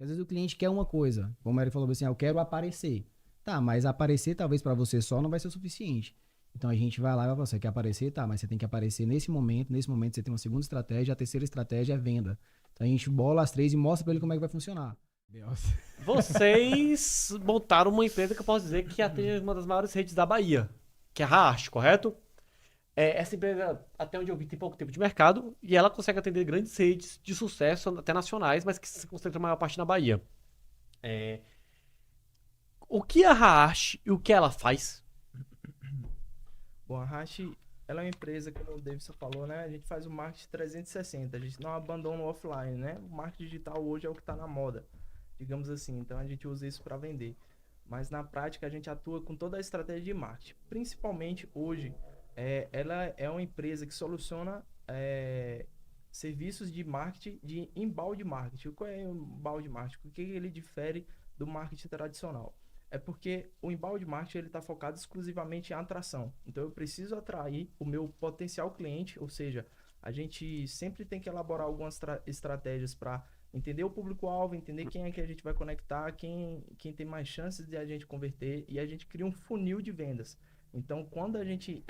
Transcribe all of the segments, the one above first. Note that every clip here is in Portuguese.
Às vezes o cliente quer uma coisa, como ele falou assim, eu quero aparecer. Tá, mas aparecer talvez para você só não vai ser o suficiente. Então a gente vai lá e vai falar, você quer aparecer? Tá, mas você tem que aparecer nesse momento você tem uma segunda estratégia, a terceira estratégia é venda. Então a gente bola as três e mostra para ele como é que vai funcionar. Vocês montaram uma empresa que eu posso dizer que atende uma das maiores redes da Bahia, que é a Raast, correto? Essa empresa, até onde eu vi, tem pouco tempo de mercado e ela consegue atender grandes redes de sucesso, até nacionais, mas que se concentram a maior parte na Bahia. É, o que a Raast e o que ela faz? Bom, a Hash, ela é uma empresa, como o Davidson falou, né? A gente faz o marketing 360, a gente não abandona o offline, né? O marketing digital hoje é o que está na moda, digamos assim. Então a gente usa isso para vender. Mas na prática a gente atua com toda a estratégia de marketing. Principalmente hoje, ela é uma empresa que soluciona serviços de marketing, de inbound marketing. Qual é o inbound marketing? O que ele difere do marketing tradicional? É porque o inbound marketing ele está focado exclusivamente em atração. Então eu preciso atrair o meu potencial cliente, ou seja, a gente sempre tem que elaborar algumas estratégias para entender o público-alvo, entender quem é que a gente vai conectar, quem tem mais chances de a gente converter, e a gente cria um funil de vendas. Então, quando a gente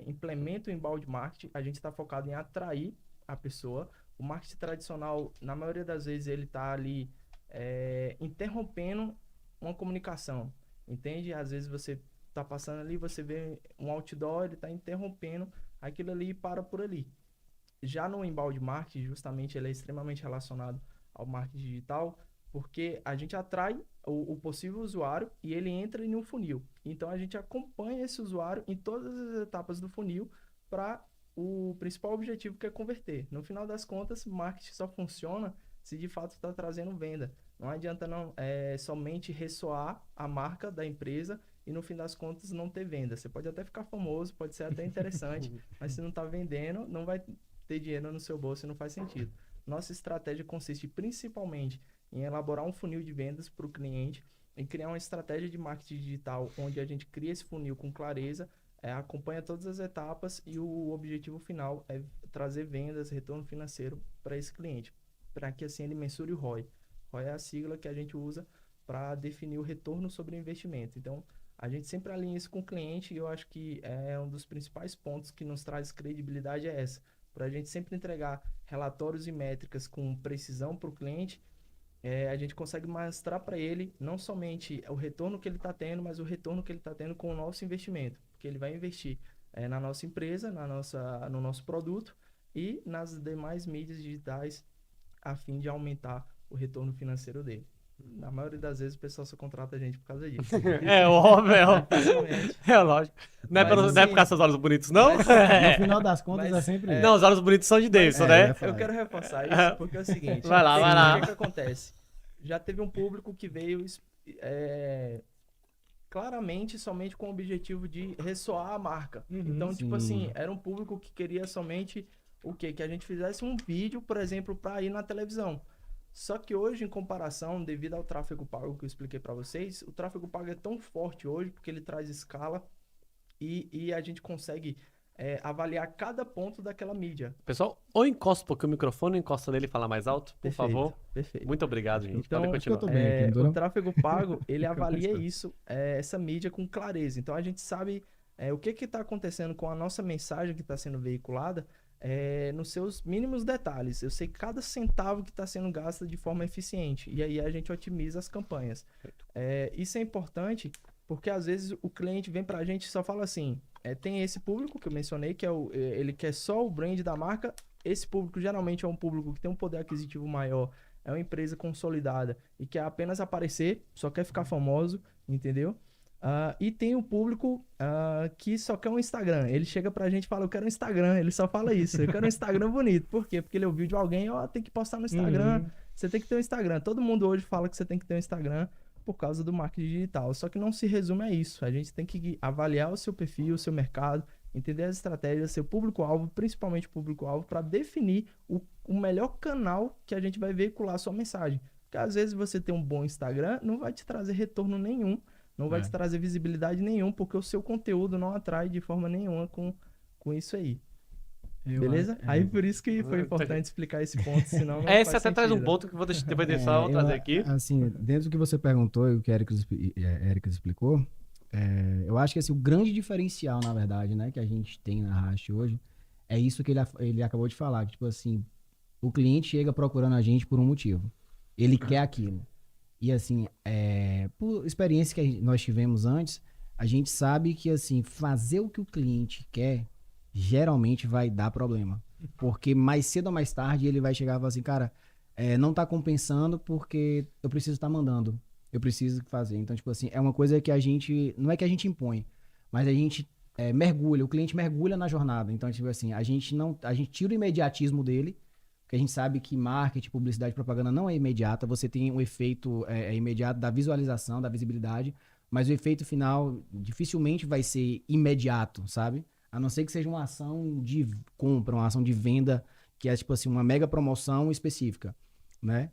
implementa o inbound marketing, a gente está focado em atrair a pessoa. O marketing tradicional, na maioria das vezes, ele está ali interrompendo uma comunicação, entende? Às vezes você tá passando ali, você vê um outdoor, ele tá interrompendo aquilo ali e para por ali. Já no inbound marketing, justamente, ele é extremamente relacionado ao marketing digital, porque a gente atrai o possível usuário e ele entra em um funil. Então, a gente acompanha esse usuário em todas as etapas do funil para o principal objetivo que é converter. No final das contas, marketing só funciona se de fato está trazendo venda. Não adianta somente ressoar a marca da empresa e no fim das contas não ter venda. Você pode até ficar famoso, pode ser até interessante, mas se não está vendendo, não vai ter dinheiro no seu bolso e não faz sentido. Nossa estratégia consiste principalmente em elaborar um funil de vendas para o cliente, em criar uma estratégia de marketing digital onde a gente cria esse funil com clareza, acompanha todas as etapas e o objetivo final é trazer vendas, retorno financeiro para esse cliente, para que assim ele mensure o ROI. ROI é a sigla que a gente usa para definir o retorno sobre o investimento. Então, a gente sempre alinha isso com o cliente e eu acho que é um dos principais pontos que nos traz credibilidade é essa. Para a gente sempre entregar relatórios e métricas com precisão para o cliente, a gente consegue mostrar para ele não somente o retorno que ele está tendo, mas o retorno que ele está tendo com o nosso investimento. Porque ele vai investir na nossa empresa, no nosso produto e nas demais mídias digitais a fim de aumentar o retorno financeiro dele. Na maioria das vezes o pessoal só contrata a gente por causa disso. É óbvio, Facilmente. é lógico. Não é, Mas não é por assim, causa dos olhos bonitos, não? mas, No final das contas é mas, sempre Não, isso. os olhos bonitos são de Davidson, mas Eu ia né? eu falar quero isso. reforçar isso porque é o seguinte, Vai lá, vai o que lá. que acontece? Já teve um público que veio claramente somente com o objetivo de ressoar a marca. Então, tipo Sim. assim, era um público que queria somente o quê? Que a gente fizesse um vídeo, por exemplo, para ir na televisão. Só que hoje, em comparação, devido ao tráfego pago que eu expliquei para vocês, o tráfego pago é tão forte hoje porque ele traz escala e a gente consegue avaliar cada ponto daquela mídia. Pessoal, ou encosta um pouquinho o microfone, ou encosta nele e fala mais alto, por Perfeito, favor. perfeito. Muito obrigado, gente. Podem Então, Acho que eu continuar. tô bem aqui, não tô o não? tráfego pago, ele Fica mais avalia fácil. isso, essa mídia com clareza. Então, a gente sabe o que está acontecendo com a nossa mensagem que está sendo veiculada nos seus mínimos detalhes. Eu sei cada centavo que está sendo gasto de forma eficiente. E aí a gente otimiza as campanhas. Isso é importante porque, às vezes, o cliente vem para a gente e só fala assim, tem esse público que eu mencionei, que ele quer só o brand da marca. Esse público geralmente é um público que tem um poder aquisitivo maior, é uma empresa consolidada e quer apenas aparecer, só quer ficar famoso, entendeu? E tem o público que só quer um Instagram. Ele chega pra gente e fala, eu quero um Instagram. Ele só fala isso, eu quero um Instagram bonito. Por quê? Porque ele ouviu de alguém, ó, tem que postar no Instagram. Você tem que ter um Instagram. Todo mundo hoje fala que você tem que ter um Instagram por causa do marketing digital. Só que não se resume a isso. A gente tem que avaliar o seu perfil, o seu mercado, entender as estratégias, seu público-alvo, principalmente o público-alvo, para definir o melhor canal que a gente vai veicular a sua mensagem. Porque às vezes você tem um bom Instagram, não vai te trazer retorno nenhum, não vai te trazer visibilidade nenhum, porque o seu conteúdo não atrai de forma nenhuma com isso aí. Beleza? Aí por isso que foi importante explicar esse ponto, senão não Esse faz até traz um sentido. ponto que eu vou deixar, depois deixar, eu vou trazer aqui. Assim, dentro do que você perguntou e o que Érico explicou, eu acho que assim, o grande diferencial, na verdade, né, que a gente tem na Hash hoje, é isso que ele acabou de falar, que, tipo assim, o cliente chega procurando a gente por um motivo. Ele quer aquilo. E assim, por experiência que nós tivemos antes, a gente sabe que assim, fazer o que o cliente quer geralmente vai dar problema. Porque mais cedo ou mais tarde ele vai chegar e falar assim, cara, não tá compensando porque eu preciso estar mandando. Eu preciso fazer. Então, tipo assim, é uma coisa que a gente. Não é que a gente impõe, mas a gente mergulha, o cliente mergulha na jornada. Então, tipo assim, a gente não. A gente tira o imediatismo dele, porque a gente sabe que marketing, publicidade, propaganda não é imediata. Você tem um efeito imediato da visualização, da visibilidade, mas o efeito final dificilmente vai ser imediato, sabe? A não ser que seja uma ação de compra, uma ação de venda, que é tipo assim, uma mega promoção específica, né?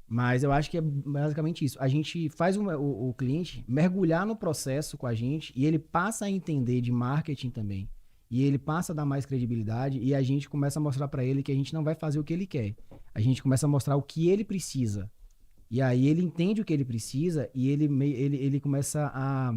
Mas eu acho que é basicamente isso. A gente faz o cliente mergulhar no processo com a gente e ele passa a entender de marketing também. E ele passa a dar mais credibilidade e a gente começa a mostrar para ele que a gente não vai fazer o que ele quer. A gente começa a mostrar o que ele precisa. E aí ele entende o que ele precisa e ele começa a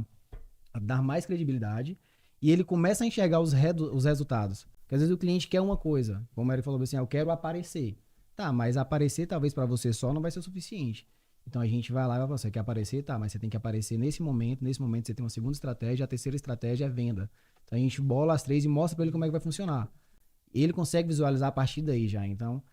dar mais credibilidade e ele começa a enxergar os resultados. Porque às vezes o cliente quer uma coisa, como ele falou assim, eu quero aparecer. Tá, mas aparecer talvez para você só não vai ser o suficiente. Então a gente vai lá e vai falar, você quer aparecer? Tá, mas você tem que aparecer nesse momento você tem uma segunda estratégia, a terceira estratégia é venda. Então a gente bola as três e mostra para ele como é que vai funcionar. Ele consegue visualizar a partir daí já. Então,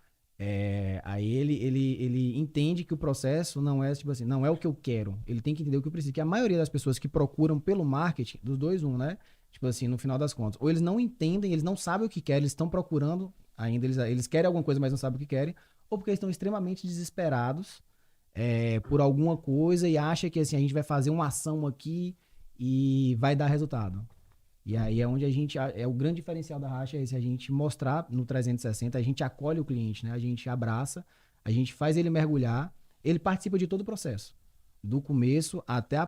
aí ele entende que o processo não é tipo assim, não é o que eu quero. Ele tem que entender o que eu preciso. Que a maioria das pessoas que procuram pelo marketing, dos dois, né? Tipo assim, no final das contas, ou eles não entendem, eles não sabem o que querem, eles estão procurando ainda, eles querem alguma coisa, mas não sabem o que querem, ou porque eles estão extremamente desesperados por alguma coisa e acham que assim, a gente vai fazer uma ação aqui e vai dar resultado. E aí é onde a gente. O grande diferencial da Racha é esse, a gente mostrar no 360, a gente acolhe o cliente, né? A gente abraça, a gente faz ele mergulhar, ele participa de todo o processo. Do começo até a.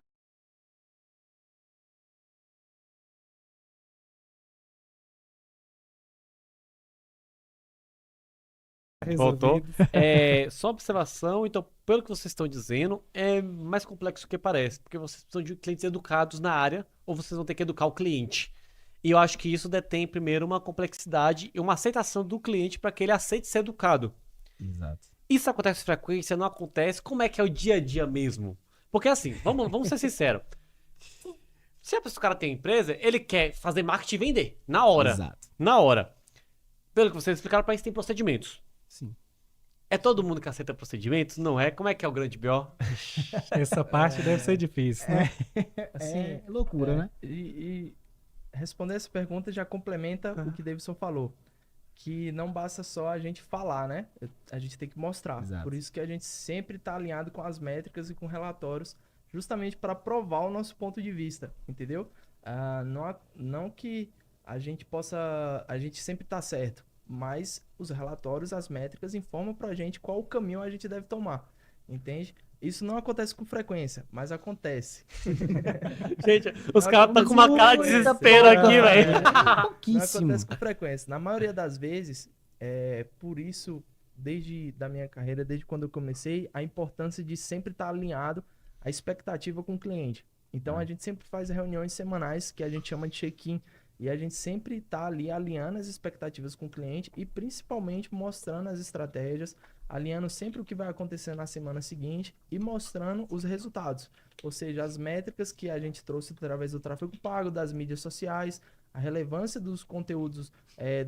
Voltou. Só observação, então, pelo que vocês estão dizendo, é mais complexo do que parece, porque vocês precisam de clientes educados na área, ou vocês vão ter que educar o cliente. E eu acho que isso detém, primeiro, uma complexidade e uma aceitação do cliente para que ele aceite ser educado. Exato. Isso acontece com frequência, não acontece? Como é que é o dia a dia mesmo? Porque assim, vamos ser sinceros. Se a pessoa, o cara tem empresa, ele quer fazer marketing e vender. Na hora. Exato. Na hora. Pelo que vocês explicaram, para isso tem procedimentos. Sim. É todo mundo que aceita procedimentos? Não é? Como é que é o grande BO? Essa parte deve ser difícil, né? Assim, Loucura, né? E responder essa pergunta já complementa o que Davidson falou. Que não basta só a gente falar, né? A gente tem que mostrar. Exato. Por isso que a gente sempre está alinhado com as métricas e com relatórios, justamente para provar o nosso ponto de vista, entendeu? Não que a gente possa. A gente sempre tá certo, mas os relatórios, as métricas informam para a gente qual o caminho a gente deve tomar, entende? Isso não acontece com frequência, mas acontece. Gente, os caras estão com uma cara de desespero aqui, velho. Não Pouquíssimo. acontece com frequência. Na maioria das vezes, por isso, desde da minha carreira, desde quando eu comecei, a importância de sempre estar alinhado à expectativa com o cliente. Então, a gente sempre faz reuniões semanais, que a gente chama de check-in, e a gente sempre está ali alinhando as expectativas com o cliente e principalmente mostrando as estratégias, alinhando sempre o que vai acontecer na semana seguinte e mostrando os resultados. Ou seja, as métricas que a gente trouxe através do tráfego pago, das mídias sociais, a relevância dos conteúdos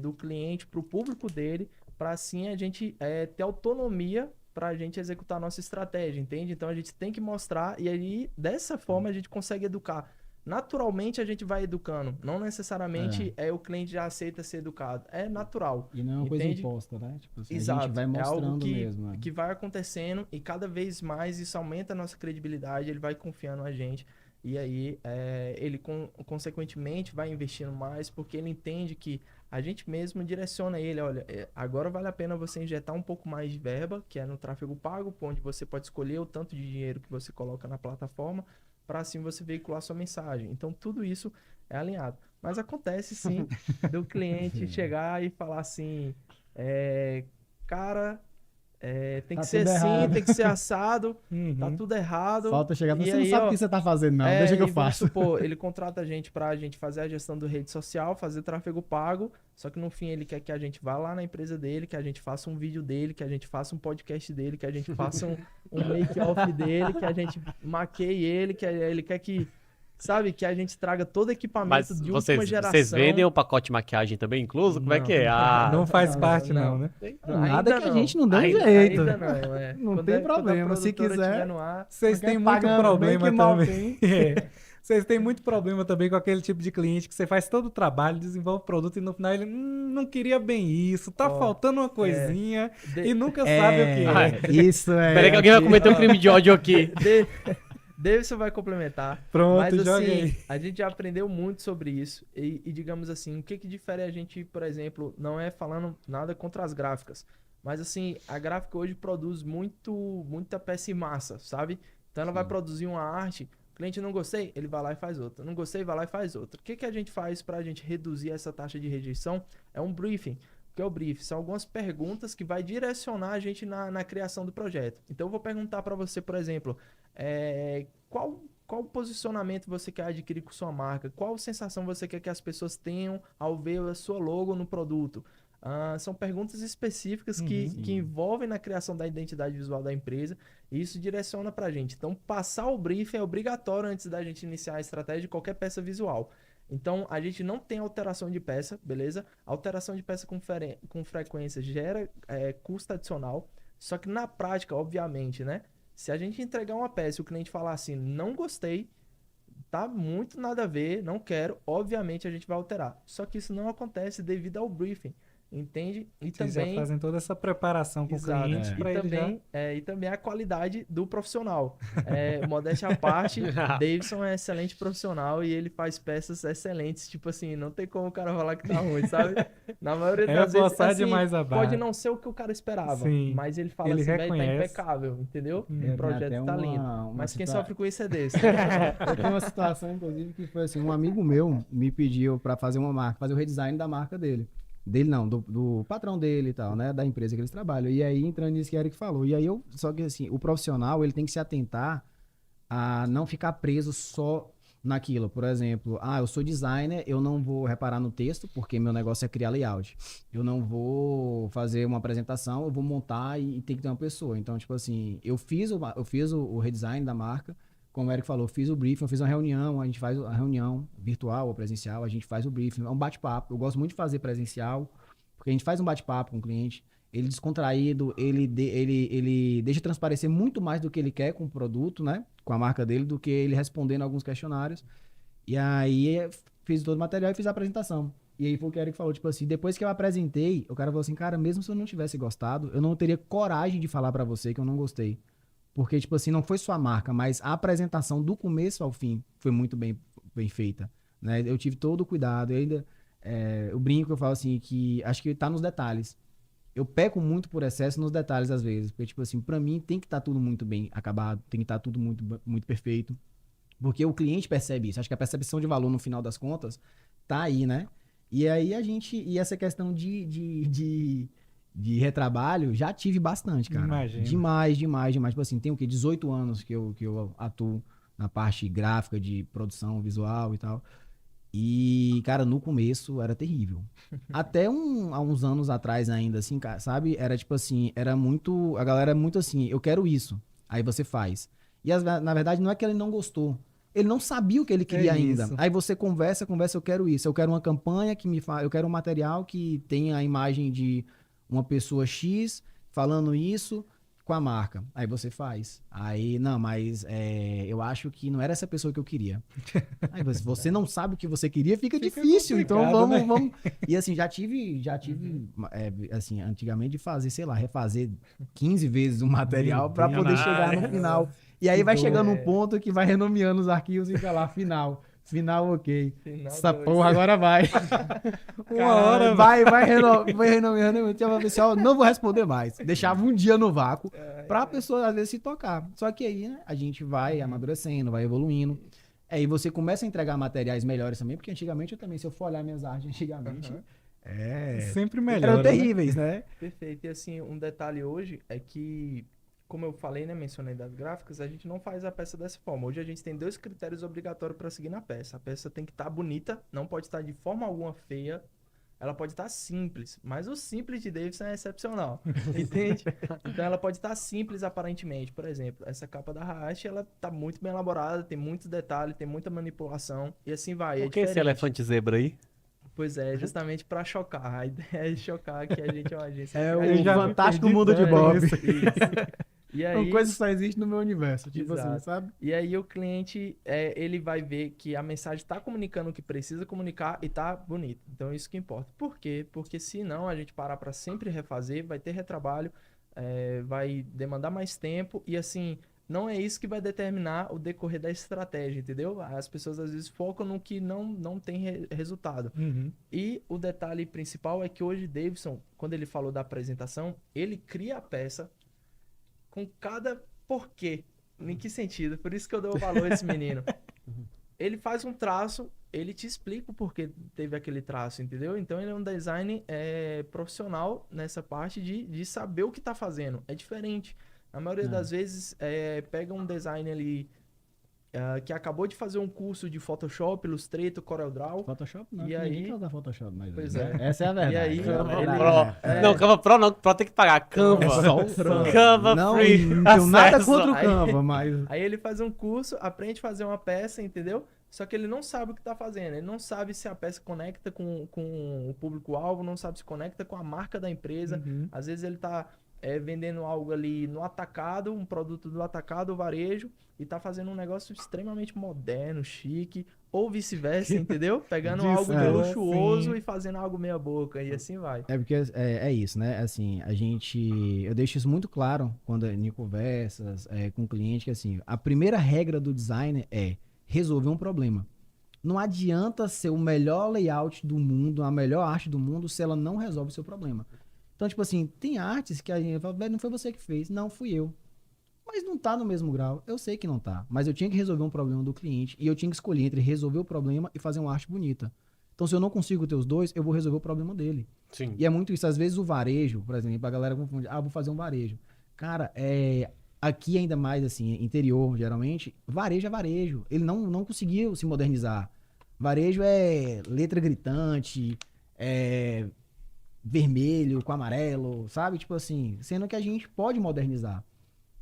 do cliente para o público dele, para assim a gente ter autonomia para a gente executar a nossa estratégia, entende? Então a gente tem que mostrar e aí dessa forma a gente consegue educar. Naturalmente a gente vai educando, não necessariamente o cliente já aceita ser educado, é natural. E não é uma coisa entende? imposta, né? Tipo assim, Exato, a gente vai é mostrando algo mesmo. que vai acontecendo e cada vez mais isso aumenta a nossa credibilidade, ele vai confiando na gente e aí ele consequentemente vai investindo mais porque ele entende que a gente mesmo direciona ele, olha, agora vale a pena você injetar um pouco mais de verba, que é no tráfego pago, onde você pode escolher o tanto de dinheiro que você coloca na plataforma, para assim você veicular sua mensagem. Então tudo isso é alinhado. Mas acontece sim do cliente chegar e falar assim, cara, tem Tá que ser tudo assim, errado. tem que ser assado, tá Uhum. tudo errado. Falta chegar, E você não aí, sabe ó, o que você tá fazendo, não. Deixa que eu e vamos faço. supor, ele contrata a gente pra gente fazer a gestão do rede social, fazer tráfego pago, só que no fim ele quer que a gente vá lá na empresa dele, que a gente faça um vídeo dele, que a gente faça um podcast dele, que a gente faça um make-off dele, que a gente maqueie ele, que ele quer que, sabe, que a gente traga todo o equipamento Mas de última geração. vocês vendem o pacote de maquiagem também incluso? Como é que é? Ah, Não faz não, parte, não. não, né? Nada Ainda que a gente não dê um Ainda- jeito. Ainda não, Não Quando tem quando a problema, se produtora quiser. tiver no ar, Vocês Porque têm muito pagando bem problema que mal também. Vocês têm muito problema também com aquele tipo de cliente que você faz todo o trabalho, desenvolve o produto e no final ele não queria bem isso, tá Ó, faltando uma coisinha de- e nunca sabe o que é. Isso é. peraí que alguém vai cometer um crime de ódio aqui. Davidson vai complementar. Pronto, Mas joga assim, aí. a gente já aprendeu muito sobre isso. E digamos assim, o que que difere a gente, por exemplo, não é falando nada contra as gráficas. Mas assim, a gráfica hoje produz muita peça em massa, sabe? Então ela vai produzir uma arte, o cliente não gostei, ele vai lá e faz outra. Não gostei, vai lá e faz outra. O que que a gente faz pra gente reduzir essa taxa de rejeição? É um briefing. O que é o briefing? São algumas perguntas que vai direcionar a gente na criação do projeto. Então eu vou perguntar pra você, por exemplo, qual posicionamento você quer adquirir com sua marca? Qual sensação você quer que as pessoas tenham ao ver a sua logo no produto? São perguntas específicas que envolvem na criação da identidade visual da empresa e isso direciona para a gente. Então, passar o briefing é obrigatório antes da gente iniciar a estratégia de qualquer peça visual. Então, a gente não tem alteração de peça, beleza? Alteração de peça com frequência gera custo adicional, só que na prática, obviamente, né? Se a gente entregar uma peça e o cliente falar assim, não gostei, tá muito nada a ver, não quero, obviamente a gente vai alterar. Só que isso não acontece devido ao briefing, entende? E Vocês também, já fazem toda essa preparação com exato, o cliente para ele já... e também a qualidade do profissional. Modéstia à parte, Davidson é excelente profissional e ele faz peças excelentes, tipo assim, não tem como o cara falar que tá ruim, sabe? Na maioria das vezes, forçar assim, demais a barra. pode não ser o que o cara esperava, Sim, mas ele fala ele assim, velho, tá reconhece. impecável, entendeu? Tem O projeto até tá lindo. Mas quem sofre com isso é desse. Eu tenho uma situação, inclusive, que foi assim, um amigo meu me pediu pra fazer uma marca, fazer o redesign da marca dele. Dele não, do patrão dele e tal, né? Da empresa que eles trabalham. E aí, entrando nisso que Eric falou. E aí, só que assim, o profissional, ele tem que se atentar a não ficar preso só naquilo. Por exemplo, eu sou designer, eu não vou reparar no texto, porque meu negócio é criar layout. Eu não vou fazer uma apresentação, eu vou montar e tem que ter uma pessoa. Então, tipo assim, eu fiz o redesign da marca, como o Eric falou, fiz o briefing, eu fiz uma reunião, a gente faz a reunião virtual ou presencial, a gente faz o briefing, é um bate-papo. Eu gosto muito de fazer presencial, porque a gente faz um bate-papo com o cliente, ele descontraído, ele deixa transparecer muito mais do que ele quer com o produto, né? Com a marca dele, do que ele respondendo alguns questionários. E aí, fiz todo o material e fiz a apresentação. E aí foi o que o Eric falou, tipo assim, depois que eu apresentei, o cara falou assim, cara, mesmo se eu não tivesse gostado, eu não teria coragem de falar pra você que eu não gostei. Porque, tipo assim, não foi sua marca, mas a apresentação do começo ao fim foi muito bem feita, né? Eu tive todo o cuidado, eu ainda... eu brinco, eu falo assim, que acho que tá nos detalhes. Eu peco muito por excesso nos detalhes, às vezes. Porque, tipo assim, pra mim tem que estar tudo muito bem acabado, tem que estar tudo muito, muito perfeito. Porque o cliente percebe isso. Acho que a percepção de valor, no final das contas, tá aí, né? E aí e essa questão de retrabalho, já tive bastante, cara. Imagino. Demais. Tipo assim, tem o quê? 18 anos que eu atuo na parte gráfica de produção visual e tal. E, cara, no começo era terrível. Até há uns anos atrás ainda, assim, cara, sabe? Era tipo assim, a galera é muito assim, eu quero isso. Aí você faz. E na verdade não é que ele não gostou. Ele não sabia o que ele queria ainda. isso. Aí você conversa, eu quero isso. Eu quero uma campanha eu quero um material que tenha a imagem de uma pessoa X falando isso com a marca. Aí você faz. Aí, não, mas eu acho que não era essa pessoa que eu queria. Aí você não sabe o que você queria, fica difícil. Então vamos. E assim, já tive assim, antigamente de fazer, sei lá, refazer 15 vezes o material para poder chegar no final. E aí vai chegando um ponto que vai renomeando os arquivos e fica lá, final, ok. Final Essa dois. porra agora vai. Uma hora, vai renomeando. Eu tinha pessoal, não vou responder mais. Deixava um dia no vácuo pra pessoa, às vezes, se tocar. Só que aí, né, a gente vai amadurecendo, vai evoluindo. E você começa a entregar materiais melhores também, porque antigamente eu também, se eu for olhar minhas artes antigamente, Sempre melhor. eram terríveis, né? Perfeito. E assim, um detalhe hoje é que, como eu falei, né, mencionei das gráficas, a gente não faz a peça dessa forma. Hoje a gente tem 2 critérios obrigatórios para seguir na peça. A peça tem que estar bonita, não pode estar de forma alguma feia. Ela pode estar simples, mas o simples de Davidson é excepcional, entende? Então ela pode estar simples aparentemente. Por exemplo, essa capa da Hayashi, ela tá muito bem elaborada, tem muitos detalhes, tem muita manipulação e assim vai. Por É que esse diferente. elefante zebra aí? Pois é, justamente para chocar. A ideia é chocar que a gente é uma agência. É criativa. o já me fantástico perdi mundo de tanto Bob. nisso. E Uma aí, coisa que só existe no meu universo, tipo assim, Exato. sabe? e aí o cliente, ele vai ver que a mensagem está comunicando o que precisa comunicar e tá bonito. Então isso que importa. Por quê? Porque se não a gente parar para sempre refazer, vai ter retrabalho, vai demandar mais tempo e assim, não é isso que vai determinar o decorrer da estratégia, entendeu? As pessoas às vezes focam no que não tem resultado. Uhum. E o detalhe principal é que hoje Davidson, quando ele falou da apresentação, ele cria a peça com cada porquê. Em que sentido? Por isso que eu dou valor a esse menino. Ele faz um traço, ele te explica o porquê teve aquele traço, entendeu? Então ele é um design profissional nessa parte de saber o que está fazendo. É diferente. Na maioria das vezes, pega um design ali que acabou de fazer um curso de Photoshop, Illustrator, CorelDRAW. Photoshop não, E que ninguém aí- quer usar Photoshop mais. Pois né? é. Essa é a verdade. E aí, Canva ele- Pro. Não, Canva Pro não, Pro tem que pagar. Canva. É só o Canva. Canva não, free. não tenho nada Acesso. contra o Aí- Canva, mas... Aí ele faz um curso, aprende a fazer uma peça, entendeu? Só que ele não sabe o que tá fazendo. Ele não sabe se a peça conecta com o público-alvo, não sabe se conecta com a marca da empresa. Uhum. Às vezes ele tá vendendo algo ali no atacado, um produto do atacado, varejo, e tá fazendo um negócio extremamente moderno, chique, ou vice-versa, entendeu? Pegando algo de Disso, luxuoso sim. e fazendo algo meia boca, e assim vai. É porque é isso, né? Assim, eu deixo isso muito claro quando em conversas com o cliente, que assim, a primeira regra do design é resolver um problema. Não adianta ser o melhor layout do mundo, a melhor arte do mundo, se ela não resolve o seu problema. Então, tipo assim, tem artes que a gente fala, velho, não foi você que fez, não, fui eu. Mas não tá no mesmo grau, eu sei que não tá. Mas eu tinha que resolver um problema do cliente e eu tinha que escolher entre resolver o problema e fazer uma arte bonita. Então, se eu não consigo ter os dois, eu vou resolver o problema dele. Sim. E é muito isso. Às vezes o varejo, por exemplo, a galera confunde, vou fazer um varejo. Cara, aqui ainda mais assim, interior, geralmente, varejo é varejo. Ele não conseguiu se modernizar. Varejo é letra gritante, vermelho com amarelo, sabe? Tipo assim, sendo que a gente pode modernizar.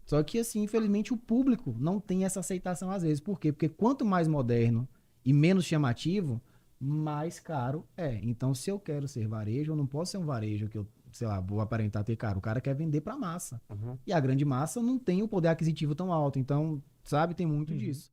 Só que, assim, infelizmente, o público não tem essa aceitação às vezes. Por quê? Porque quanto mais moderno e menos chamativo, mais caro é. Então, se eu quero ser varejo, eu não posso ser um varejo que eu, sei lá, vou aparentar ter caro. O cara quer vender pra massa. Uhum. E a grande massa não tem o poder aquisitivo tão alto. Então, sabe, tem muito disso.